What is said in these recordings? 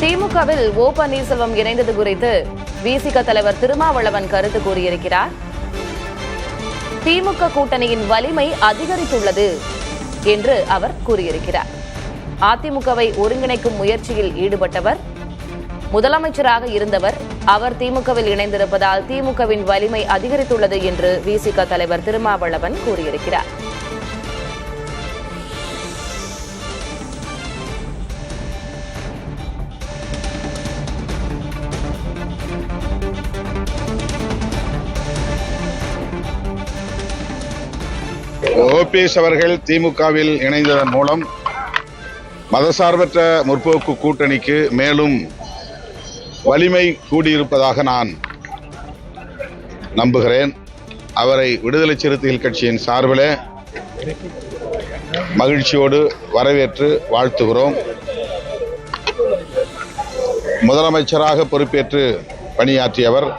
திமுகவில் ஓ பன்னீர்செல்வம் இணைந்தது குறித்து விசிக தலைவர் திருமாவளவன் கருத்து கூறியிருக்கிறார். திமுக கூட்டணியின் வலிமை அதிகரித்துள்ளது என்று அவர் கூறியிருக்கிறார். அதிமுகவை ஒருங்கிணைக்கும் முயற்சியில் ஈடுபட்டவர், முதலமைச்சராக இருந்தவர். அவர் திமுகவில் இணைந்திருப்பதால் திமுகவின் வலிமை அதிகரித்துள்ளது என்று விசிக தலைவர் திருமாவளவன் கூறியிருக்கிறார். ஓபிஎஸ் அவர்கள் திமுகவில் இணைந்ததன் மூலம் மதசார்பற்ற முற்போக்கு கூட்டணிக்கு மேலும் வலிமை கூடியிருப்பதாக நான் நம்புகிறேன். அவரை விடுதலை சிறுத்தைகள் கட்சியின் சார்பில் மகிழ்ச்சியோடு வரவேற்று வாழ்த்துகிறோம். முதலமைச்சராக பொறுப்பேற்று பணியாற்றியவர்,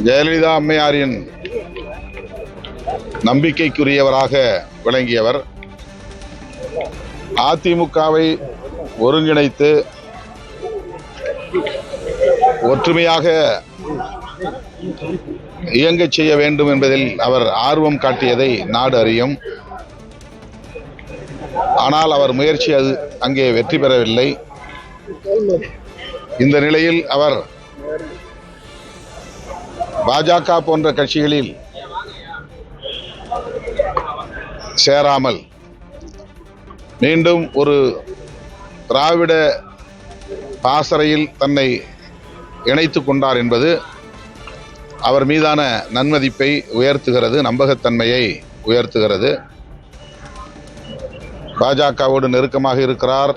ஜெயலலிதா அம்மையாரின் நம்பிக்கைக்குரியவராக விளங்கியவர். அதிமுகவை ஒருங்கிணைத்து ஒற்றுமையாக இயங்கச் செய்ய வேண்டும் என்பதில் அவர் ஆர்வம் காட்டியதை நாடு அறியும். ஆனால் அவர் முயற்சி அங்கே வெற்றி பெறவில்லை. இந்த நிலையில் அவர் பாஜக போன்ற கட்சிகளில் சேராமல் மீண்டும் ஒரு திராவிட பாசறையில் தன்னை இணைத்துக் கொண்டார் என்பது அவர் மீதான நன்மதிப்பை உயர்த்துகிறது, நம்பகத்தன்மையை உயர்த்துகிறது. பாஜகவோடு நெருக்கமாக இருக்கிறார்,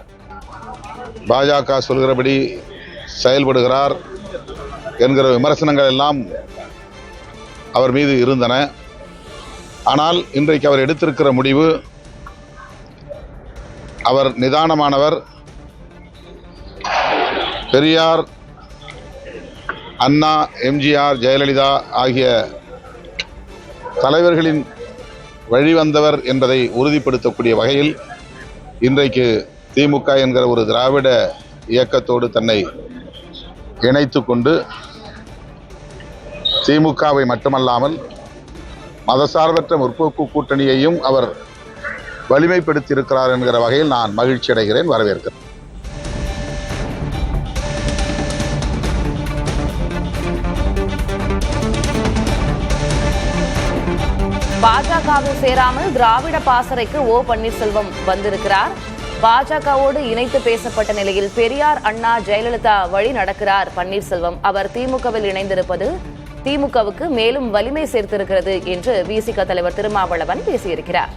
பாஜக சொல்கிறபடி செயல்படுகிறார் என்கிற விமர்சனங்கள் எல்லாம் அவர் மீது இருந்தன. ஆனால் இன்றைக்கு அவர் எடுத்திருக்கிற முடிவு, அவர் நிதானமானவர். பெரியார், அண்ணா, எம்ஜிஆர், ஜெயலலிதா ஆகிய தலைவர்களின் வழிவந்தவர் என்பதை உறுதிப்படுத்தக்கூடிய வகையில் இன்றைக்கு திமுக என்கிற ஒரு திராவிட இயக்கத்தோடு தன்னை இணைத்து கொண்டு திமுகவை மட்டுமல்லாமல் மதசார்பற்ற முற்போக்கு கூட்டணியையும் அவர் வலிமைப்படுத்தியிருக்கிறார் என்கிற வகையில் நான் மகிழ்ச்சி அடைகிறேன், வரவேற்கிறேன். பாஜகவில் சேராமல் திராவிட பாசறைக்கு ஓ பன்னீர்செல்வம் வந்திருக்கிறார். பாஜகவோடு இணைத்து பேசப்பட்ட நிலையில் பெரியார், அண்ணா, ஜெயலலிதா வழி நடக்கிறார் பன்னீர்செல்வம். அவர் திமுகவில் இணைந்திருப்பது திமுகவுக்கு மேலும் வலிமை சேர்த்திருக்கிறது என்று விசிக தலைவர் திருமாவளவன் பேசியிருக்கிறார்.